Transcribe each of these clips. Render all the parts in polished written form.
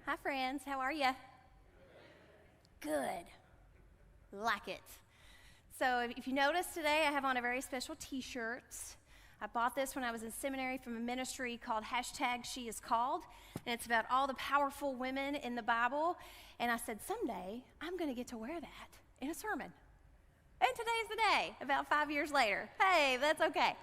Hi, friends. How are you? Good. Like it. So if you notice today, I have on a very special t-shirt. I bought this when I was in seminary from a ministry called #SheIsCalled, and it's about all the powerful women in the Bible. And I said, someday, I'm going to get to wear that in a sermon. And today's the day, about 5 years later. Hey, that's okay.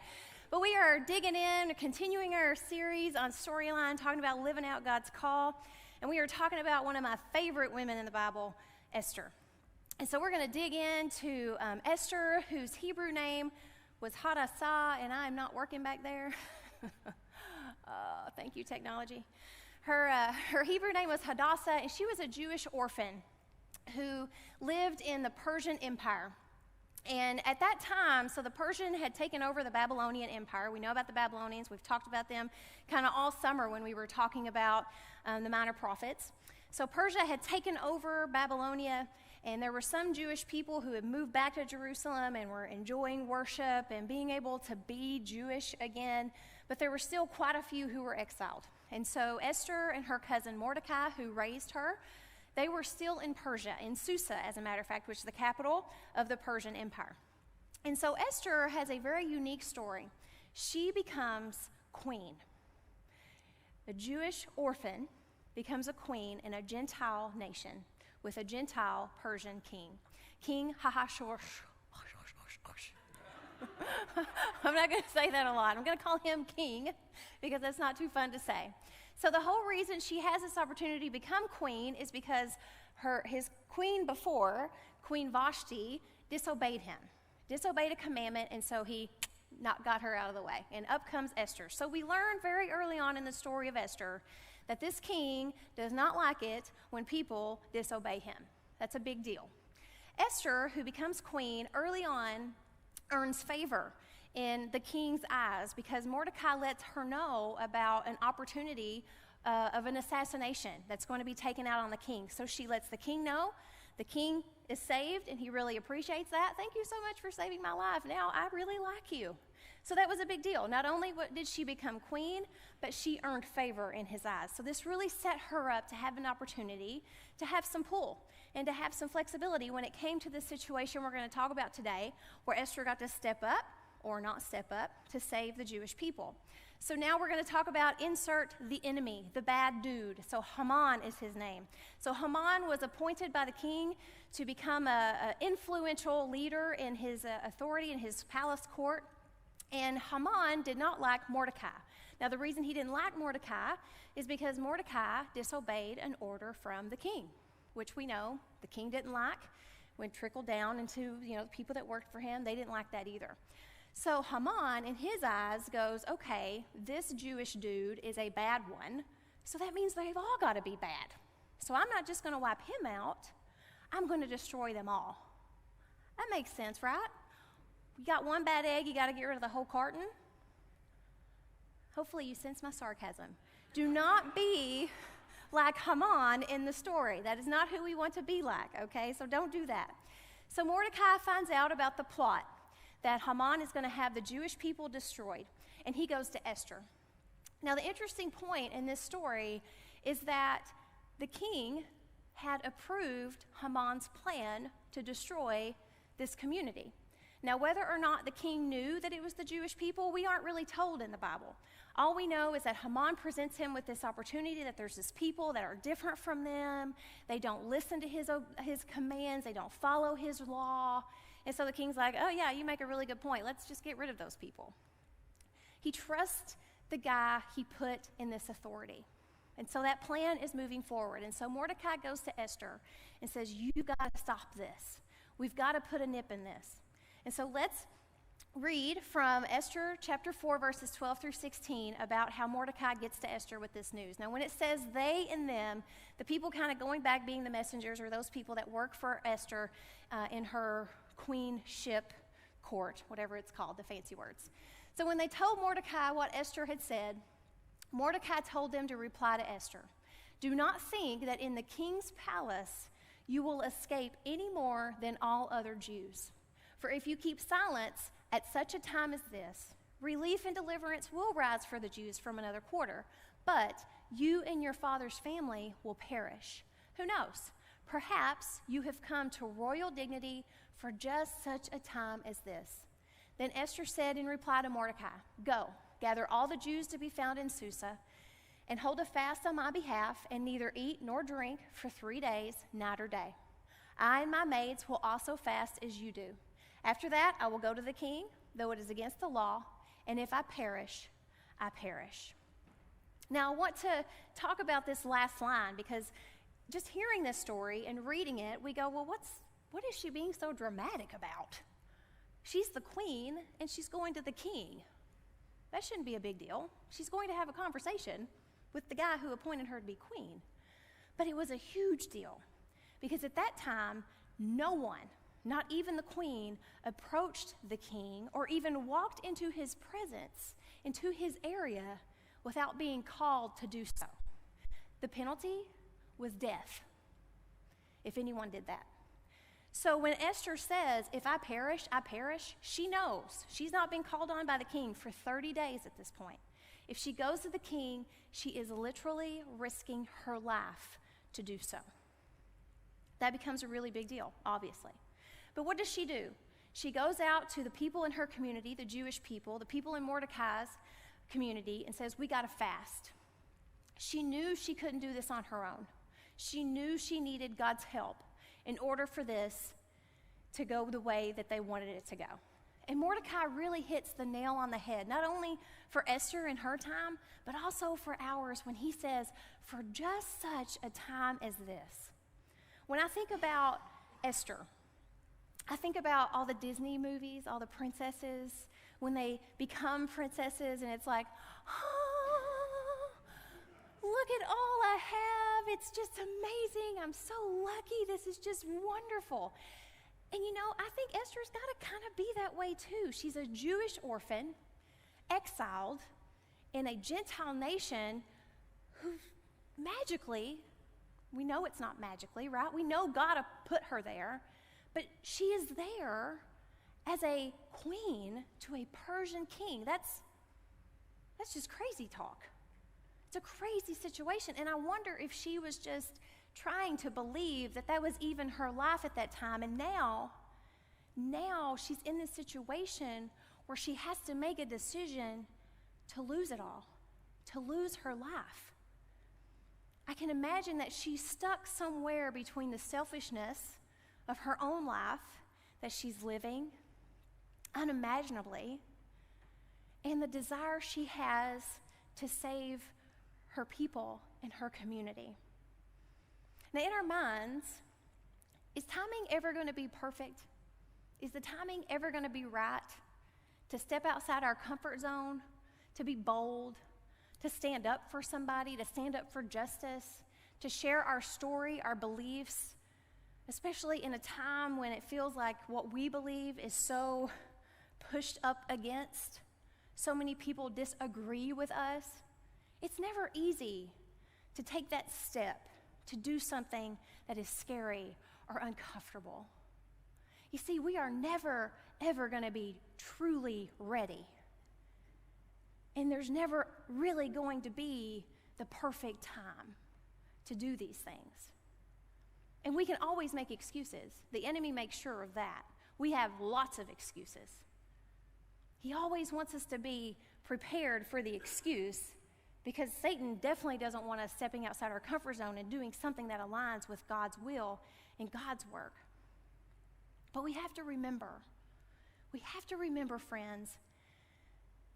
But we are digging in, continuing our series on storyline, talking about living out God's call. And we are talking about one of my favorite women in the Bible, Esther. And so we're going to dig into Esther, whose Hebrew name was Hadassah, and I am not working back there. Thank you, technology. Her Hebrew name was Hadassah, and she was a Jewish orphan who lived in the Persian Empire. And at that time, so the Persian had taken over the Babylonian Empire. We know about the Babylonians. We've talked about them kind of all summer when we were talking about the minor prophets. So Persia had taken over Babylonia, and there were some Jewish people who had moved back to Jerusalem and were enjoying worship and being able to be Jewish again, but there were still quite a few who were exiled. And so Esther and her cousin Mordecai, who raised her, they were still in Persia, in Susa, as a matter of fact, which is the capital of the Persian Empire. And so Esther has a very unique story. She becomes queen. A Jewish orphan becomes a queen in a Gentile nation with a Gentile Persian king. King Ahasuerus. I'm not going to say that a lot. I'm going to call him king because that's not too fun to say. So the whole reason she has this opportunity to become queen is because his queen before, Queen Vashti, disobeyed him, disobeyed a commandment, and so he got her out of the way. And up comes Esther. So we learn very early on in the story of Esther that this king does not like it when people disobey him. That's a big deal. Esther, who becomes queen early on, earns favor in the king's eyes because Mordecai lets her know about an opportunity of an assassination that's going to be taken out on the king. So she lets the king know. The king is saved, and he really appreciates that. Thank you so much for saving my life. Now I really like you. So that was a big deal. Not only did she become queen, but she earned favor in his eyes. So this really set her up to have an opportunity to have some pull and to have some flexibility when it came to this situation we're going to talk about today, where Esther got to step up or not step up to save the Jewish people. So now we're going to talk about insert the enemy, the bad dude. So Haman is his name. So Haman was appointed by the king to become an influential leader in his authority in his palace court. And Haman did not like Mordecai. Now the reason he didn't like Mordecai is because Mordecai disobeyed an order from the king, which we know the king didn't like. When it trickled down into the people that worked for him, they didn't like that either. So Haman, in his eyes, goes, okay, this Jewish dude is a bad one, so that means they've all got to be bad. So I'm not just going to wipe him out, I'm going to destroy them all. That makes sense, right? You got one bad egg, you got to get rid of the whole carton? Hopefully you sense my sarcasm. Do not be like Haman in the story. That is not who we want to be like, okay? So don't do that. So Mordecai finds out about the plot that Haman is going to have the Jewish people destroyed, and he goes to Esther. Now, the interesting point in this story is that the king had approved Haman's plan to destroy this community. Now, whether or not the king knew that it was the Jewish people, we aren't really told in the Bible. All we know is that Haman presents him with this opportunity that there's this people that are different from them. They don't listen to his commands. They don't follow his law. And so the king's like, oh yeah, you make a really good point. Let's just get rid of those people. He trusts the guy he put in this authority. And so that plan is moving forward. And so Mordecai goes to Esther and says, you got to stop this. We've got to put a nip in this. And so let's read from Esther chapter 4, verses 12 through 16 about how Mordecai gets to Esther with this news. Now, when it says they and them, the people kind of going back being the messengers are those people that work for Esther in her queenship court, whatever it's called, the fancy words. So when they told Mordecai what Esther had said, Mordecai told them to reply to Esther, do not think that in the king's palace you will escape any more than all other Jews. For if you keep silence at such a time as this, relief and deliverance will rise for the Jews from another quarter, but you and your father's family will perish. Who knows? Perhaps you have come to royal dignity for just such a time as this." Then Esther said in reply to Mordecai, "Go, gather all the Jews to be found in Susa, and hold a fast on my behalf, and neither eat nor drink for 3 days, night or day. I and my maids will also fast as you do. After that, I will go to the king, though it is against the law, and if I perish, I perish." Now, I want to talk about this last line, because just hearing this story and reading it, we go, well, what is she being so dramatic about? She's the queen, and she's going to the king. That shouldn't be a big deal. She's going to have a conversation with the guy who appointed her to be queen. But it was a huge deal, because at that time, no one, not even the queen, approached the king or even walked into his presence, into his area, without being called to do so. The penalty was death, if anyone did that. So when Esther says, "If I perish, I perish," she knows she's not been called on by the king for 30 days at this point. If she goes to the king, she is literally risking her life to do so. That becomes a really big deal, obviously. But what does she do? She goes out to the people in her community, the Jewish people, the people in Mordecai's community, and says, "We got to fast." She knew she couldn't do this on her own. She knew she needed God's help in order for this to go the way that they wanted it to go. And Mordecai really hits the nail on the head, not only for Esther in her time, but also for ours, when he says, "For just such a time as this." When I think about Esther, I think about all the Disney movies, all the princesses, when they become princesses, and it's like, "Oh, look at all I have. It's just amazing. I'm so lucky. This is just wonderful." And I think Esther's got to kind of be that way too. She's a Jewish orphan, exiled in a Gentile nation who magically, we know it's not magically, right? We know God put her there, but she is there as a queen to a Persian king. That's just crazy talk. It's a crazy situation, and I wonder if she was just trying to believe that that was even her life at that time, and now she's in this situation where she has to make a decision to lose it all, to lose her life. I can imagine that she's stuck somewhere between the selfishness of her own life that she's living unimaginably and the desire she has to save her people and her community. Now, in our minds, is timing ever going to be perfect? Is the timing ever going to be right to step outside our comfort zone, to be bold, to stand up for somebody, to stand up for justice, to share our story, our beliefs, especially in a time when it feels like what we believe is so pushed up against? So many people disagree with us. It's never easy to take that step, to do something that is scary or uncomfortable. You see, we are never, ever going to be truly ready. And there's never really going to be the perfect time to do these things. And we can always make excuses. The enemy makes sure of that. We have lots of excuses. He always wants us to be prepared for the excuse, because Satan definitely doesn't want us stepping outside our comfort zone and doing something that aligns with God's will and God's work. But we have to remember, friends,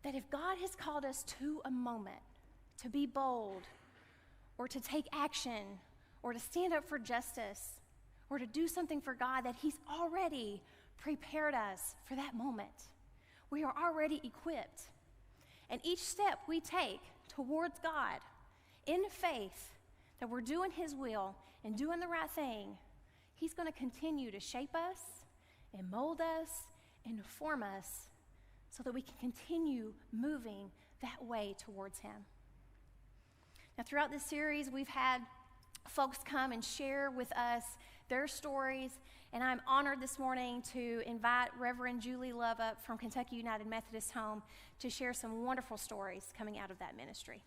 that if God has called us to a moment, to be bold, or to take action, or to stand up for justice, or to do something for God, that He's already prepared us for that moment. We are already equipped. And each step we take towards God in faith that we're doing His will and doing the right thing, He's going to continue to shape us and mold us and form us so that we can continue moving that way towards Him. Now, throughout this series, we've had folks come and share with us their stories, and I'm honored this morning to invite Reverend Julie Love up from Kentucky United Methodist home to share some wonderful stories coming out of that ministry.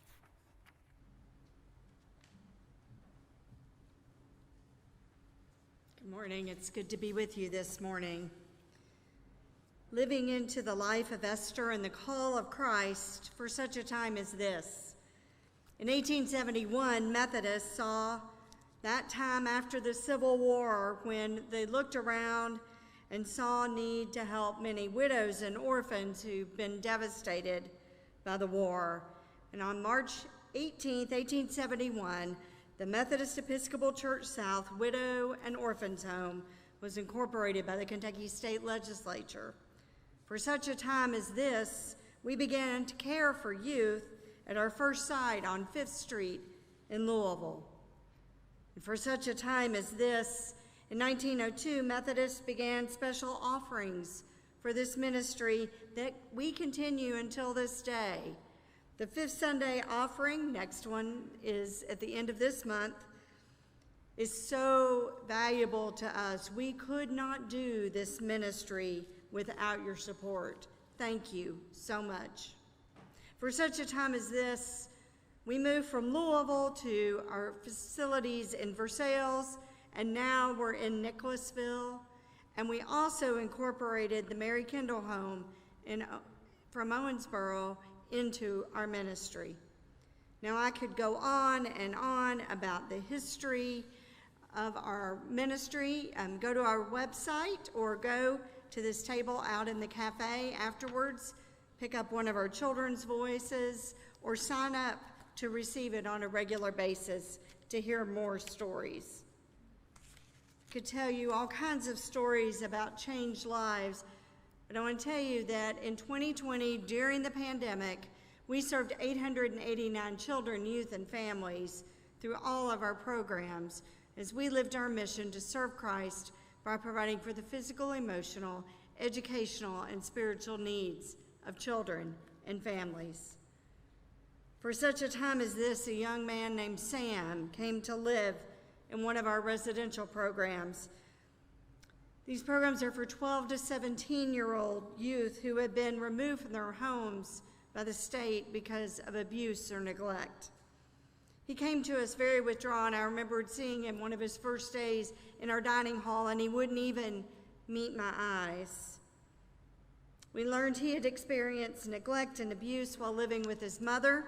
Morning. It's good to be with you this morning. Living into the life of Esther and the call of Christ for such a time as this. In 1871, Methodists saw that time after the Civil War when they looked around and saw need to help many widows and orphans who've been devastated by the war. And on March 18, 1871, the Methodist Episcopal Church South Widow and Orphans Home was incorporated by the Kentucky State Legislature. For such a time as this, we began to care for youth at our first site on 5th Street in Louisville. And for such a time as this, in 1902, Methodists began special offerings for this ministry that we continue until this day. The 5th Sunday offering, next one is at the end of this month, is so valuable to us. We could not do this ministry without your support. Thank you so much. For such a time as this, we moved from Louisville to our facilities in Versailles, and now we're in Nicholasville. And we also incorporated the Mary Kendall Home from Owensboro into our ministry. Now I could go on and on about the history of our ministry. Go to our website or go to this table out in the cafe afterwards, pick up one of our children's voices, or sign up to receive it on a regular basis to hear more stories. I could tell you all kinds of stories about changed lives, but I want to tell you that in 2020, during the pandemic, we served 889 children, youth, and families through all of our programs as we lived our mission to serve Christ by providing for the physical, emotional, educational, and spiritual needs of children and families. For such a time as this, a young man named Sam came to live in one of our residential programs. These programs are for 12 to 17-year-old youth who have been removed from their homes by the state because of abuse or neglect. He came to us very withdrawn. I remembered seeing him one of his first days in our dining hall, and he wouldn't even meet my eyes. We learned he had experienced neglect and abuse while living with his mother.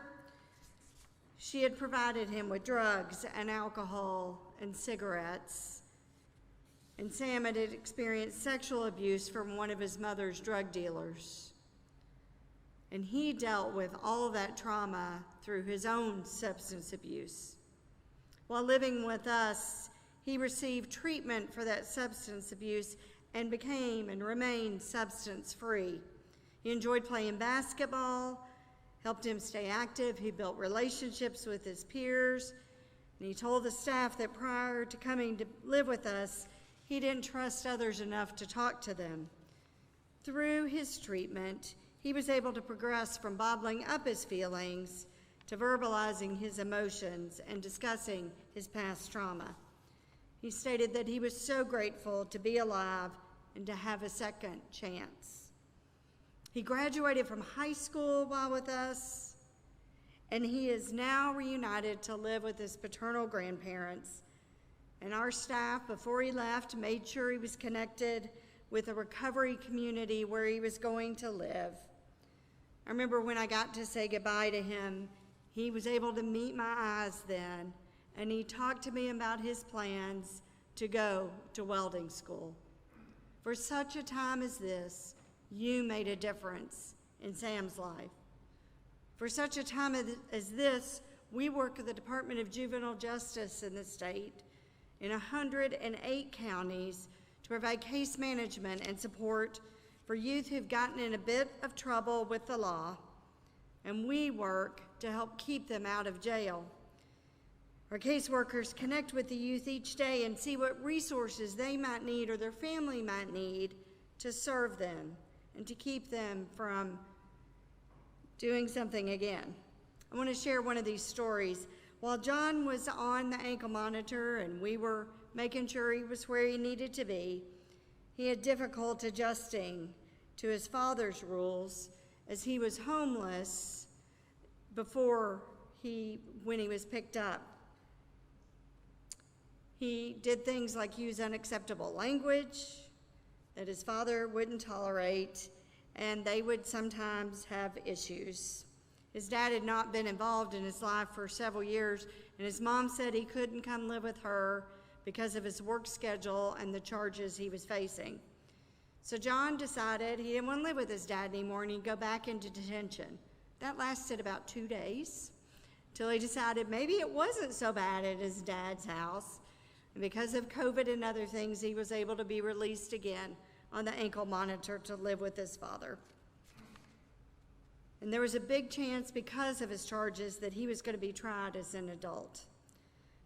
She had provided him with drugs and alcohol and cigarettes. And Sam had experienced sexual abuse from one of his mother's drug dealers. And he dealt with all of that trauma through his own substance abuse. While living with us, he received treatment for that substance abuse and became and remained substance-free. He enjoyed playing basketball, helped him stay active. He built relationships with his peers. And he told the staff that prior to coming to live with us, he didn't trust others enough to talk to them. Through his treatment, he was able to progress from bottling up his feelings to verbalizing his emotions and discussing his past trauma. He stated that he was so grateful to be alive and to have a second chance. He graduated from high school while with us, and he is now reunited to live with his paternal grandparents. And our staff, before he left, made sure he was connected with a recovery community where he was going to live. I remember when I got to say goodbye to him, he was able to meet my eyes then, and he talked to me about his plans to go to welding school. For such a time as this, you made a difference in Sam's life. For such a time as this, we work with the Department of Juvenile Justice in the state in 108 counties to provide case management and support for youth who've gotten in a bit of trouble with the law, and we work to help keep them out of jail. Our caseworkers connect with the youth each day and see what resources they might need or their family might need to serve them and to keep them from doing something again. I want to share one of these stories. While John was on the ankle monitor and we were making sure he was where he needed to be, he had difficulty adjusting to his father's rules as he was homeless when he was picked up. He did things like use unacceptable language that his father wouldn't tolerate, and they would sometimes have issues. His dad had not been involved in his life for several years, and his mom said he couldn't come live with her because of his work schedule and the charges he was facing. So John decided he didn't want to live with his dad anymore, and he'd go back into detention. That lasted about 2 days, till he decided maybe it wasn't so bad at his dad's house. And because of COVID and other things, he was able to be released again on the ankle monitor to live with his father. And there was a big chance, because of his charges, that he was going to be tried as an adult.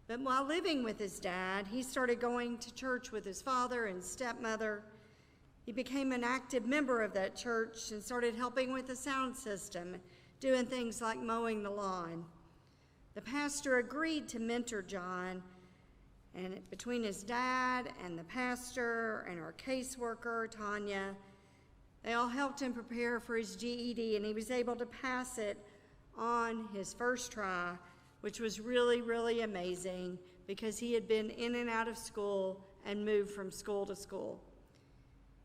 But while living with his dad, he started going to church with his father and stepmother. He became an active member of that church and started helping with the sound system, doing things like mowing the lawn. The pastor agreed to mentor John, and between his dad and the pastor and our caseworker, Tanya, they all helped him prepare for his GED, and he was able to pass it on his first try, which was really, really amazing because he had been in and out of school and moved from school to school.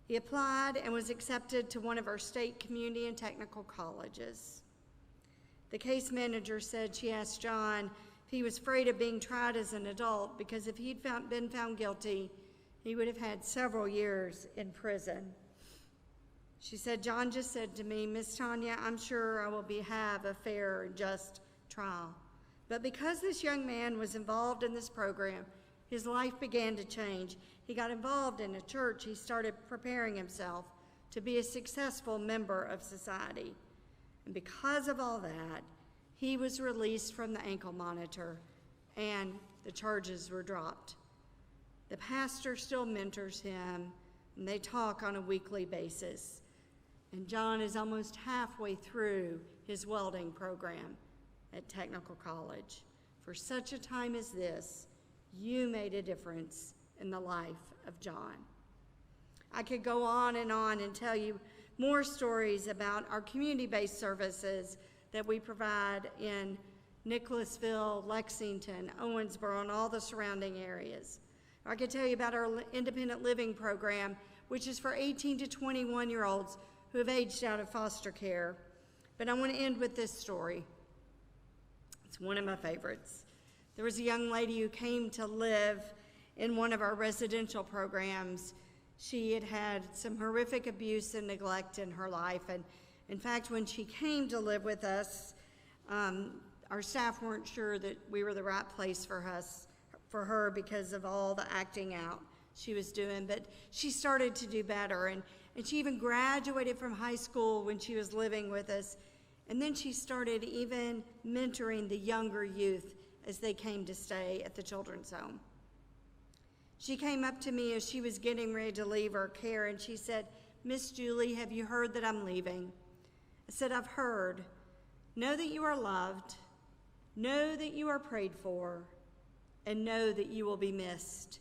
He applied and was accepted to one of our state community and technical colleges. The case manager said she asked John if he was afraid of being tried as an adult because if he'd been found guilty, he would have had several years in prison. She said, John just said to me, Miss Tanya, I'm sure I will have a fair and just trial. But because this young man was involved in this program, his life began to change. He got involved in a church. He started preparing himself to be a successful member of society. And because of all that, he was released from the ankle monitor and the charges were dropped. The pastor still mentors him and they talk on a weekly basis. And John is almost halfway through his welding program at Technical College. For such a time as this, you made a difference in the life of John. I could go on and tell you more stories about our community-based services that we provide in Nicholasville, Lexington, Owensboro, and all the surrounding areas. I could tell you about our independent living program, which is for 18 to 21-year-olds who have aged out of foster care. But I want to end with this story. It's one of my favorites. There was a young lady who came to live in one of our residential programs. She had had some horrific abuse and neglect in her life. And in fact, when she came to live with us, our staff weren't sure that we were the right place for her because of all the acting out she was doing. But she started to do better. And she even graduated from high school when she was living with us. And then she started even mentoring the younger youth as they came to stay at the children's home. She came up to me as she was getting ready to leave her care, and she said, Miss Julie, have you heard that I'm leaving? I said, I've heard. Know that you are loved, know that you are prayed for, and know that you will be missed.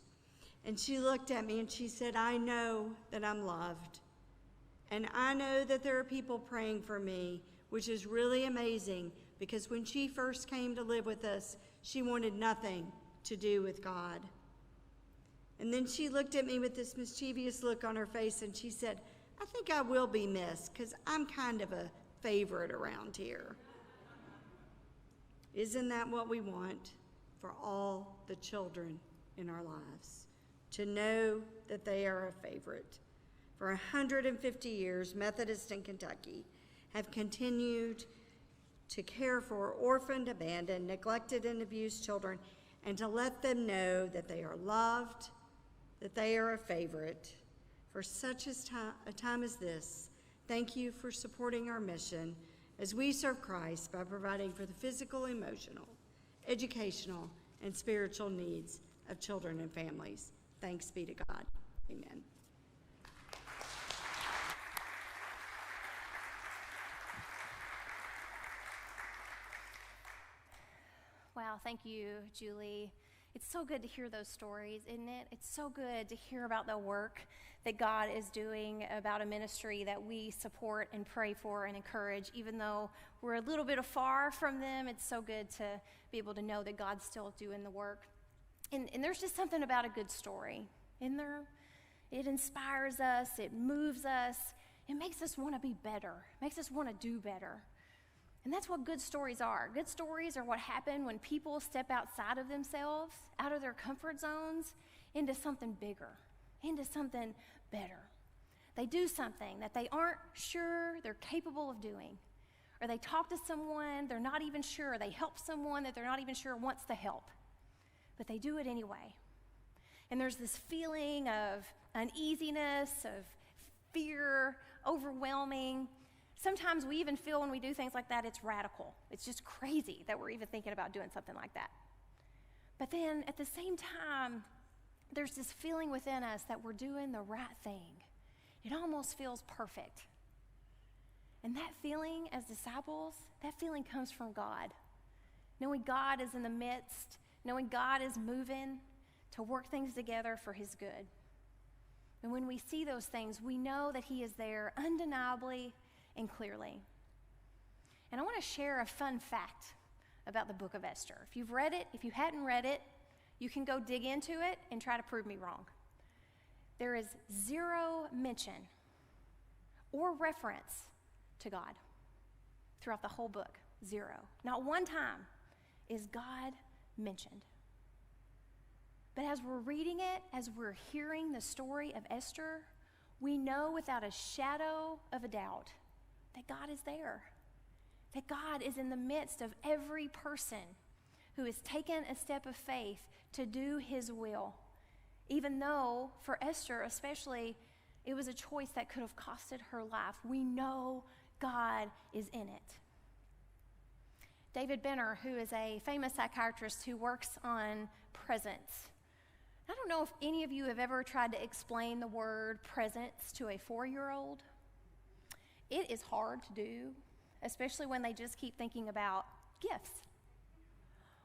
And she looked at me and she said, I know that I'm loved, and I know that there are people praying for me, which is really amazing because when she first came to live with us, she wanted nothing to do with God. And then she looked at me with this mischievous look on her face and she said, I think I will be missed because I'm kind of a favorite around here. Isn't that what we want for all the children in our lives? To know that they are a favorite. For 150 years, Methodist in Kentucky have continued to care for orphaned, abandoned, neglected, and abused children and to let them know that they are loved, that they are a favorite. For such a time as this, thank you for supporting our mission as we serve Christ by providing for the physical, emotional, educational, and spiritual needs of children and families. Thanks be to God. Amen. Wow, thank you, Julie. It's so good to hear those stories, isn't it? It's so good to hear about the work that God is doing, about a ministry that we support and pray for and encourage. Even though we're a little bit afar from them, it's so good to be able to know that God's still doing the work. And there's just something about a good story, isn't there? It inspires us, it moves us, it makes us want to be better, makes us want to do better. And that's what good stories are. Good stories are what happen when people step outside of themselves, out of their comfort zones, into something bigger, into something better. They do something that they aren't sure they're capable of doing. Or they talk to someone they're not even sure. They help someone that they're not even sure wants the help. But they do it anyway. And there's this feeling of uneasiness, of fear, overwhelming. Sometimes we even feel when we do things like that, it's radical. It's just crazy that we're even thinking about doing something like that. But then at the same time, there's this feeling within us that we're doing the right thing. It almost feels perfect. And that feeling as disciples, that feeling comes from God. Knowing God is in the midst, knowing God is moving to work things together for his good. And when we see those things, we know that he is there undeniably and clearly. And I want to share a fun fact about the book of Esther. If you've read it, if you hadn't read it, you can go dig into it and try to prove me wrong. There is zero mention or reference to God throughout the whole book. Zero. Not one time is God mentioned. But as we're reading it, as we're hearing the story of Esther, we know without a shadow of a doubt that God is there. That God is in the midst of every person who has taken a step of faith to do his will. Even though, for Esther especially, it was a choice that could have costed her life. We know God is in it. David Benner, who is a famous psychiatrist who works on presence. I don't know if any of you have ever tried to explain the word presence to a 4-year-old. It is hard to do, especially when they just keep thinking about gifts.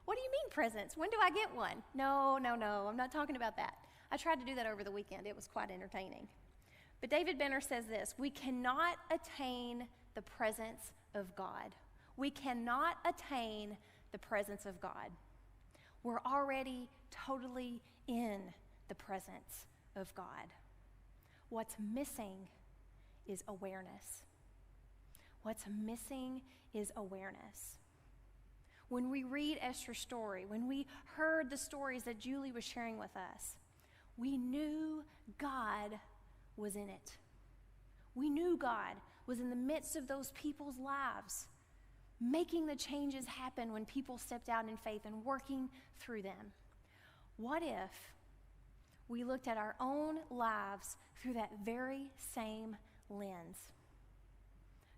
What do you mean presents? When do I get one? No, I'm not talking about that. I tried to do that over the weekend. It was quite entertaining. But David Benner says this: we cannot attain the presence of God. We cannot attain the presence of God. We're already totally in the presence of God. What's missing is awareness. What's missing is awareness. When we read Esther's story, when we heard the stories that Julie was sharing with us, we knew God was in it. We knew God was in the midst of those people's lives, making the changes happen when people stepped out in faith and working through them. What if we looked at our own lives through that very same lens,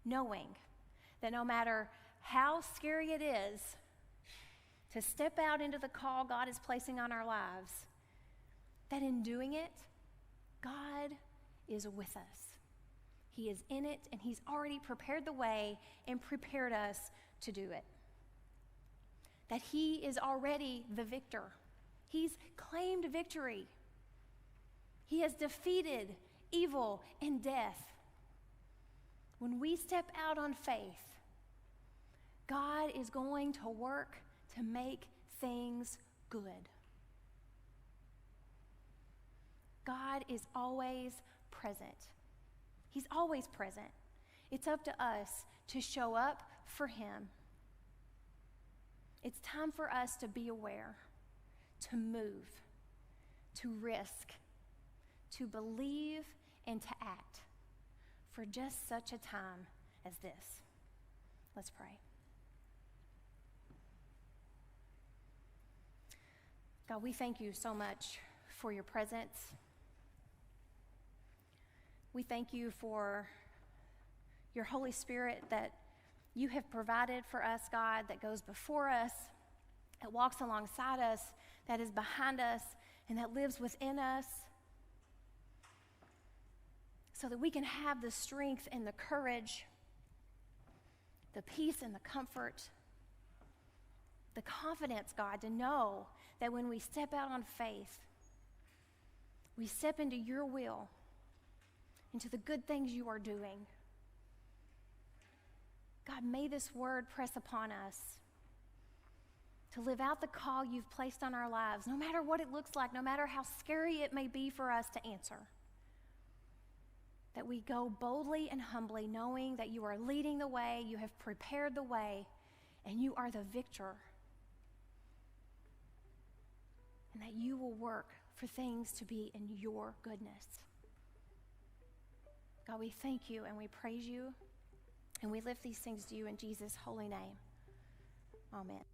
knowing that no matter how scary it is to step out into the call God is placing on our lives, that in doing it, God is with us. He is in it, and he's already prepared the way and prepared us to do it. That he is already the victor. He's claimed victory. He has defeated evil and death. When we step out on faith, God is going to work to make things good. God is always present. He's always present. It's up to us to show up for him. It's time for us to be aware, to move, to risk, to believe, and to act for just such a time as this. Let's pray. God, we thank you so much for your presence. We thank you for your Holy Spirit that you have provided for us, God, that goes before us, that walks alongside us, that is behind us, and that lives within us, so that we can have the strength and the courage, the peace and the comfort, the confidence, God, to know that when we step out on faith, we step into your will, into the good things you are doing. God, may this word press upon us. to live out the call you've placed on our lives, no matter what it looks like, no matter how scary it may be for us to answer. That we go boldly and humbly, knowing that you are leading the way, you have prepared the way, and you are the victor. And that you will work for things to be in your goodness. God, we thank you and we praise you, and we lift these things to you in Jesus' holy name. Amen.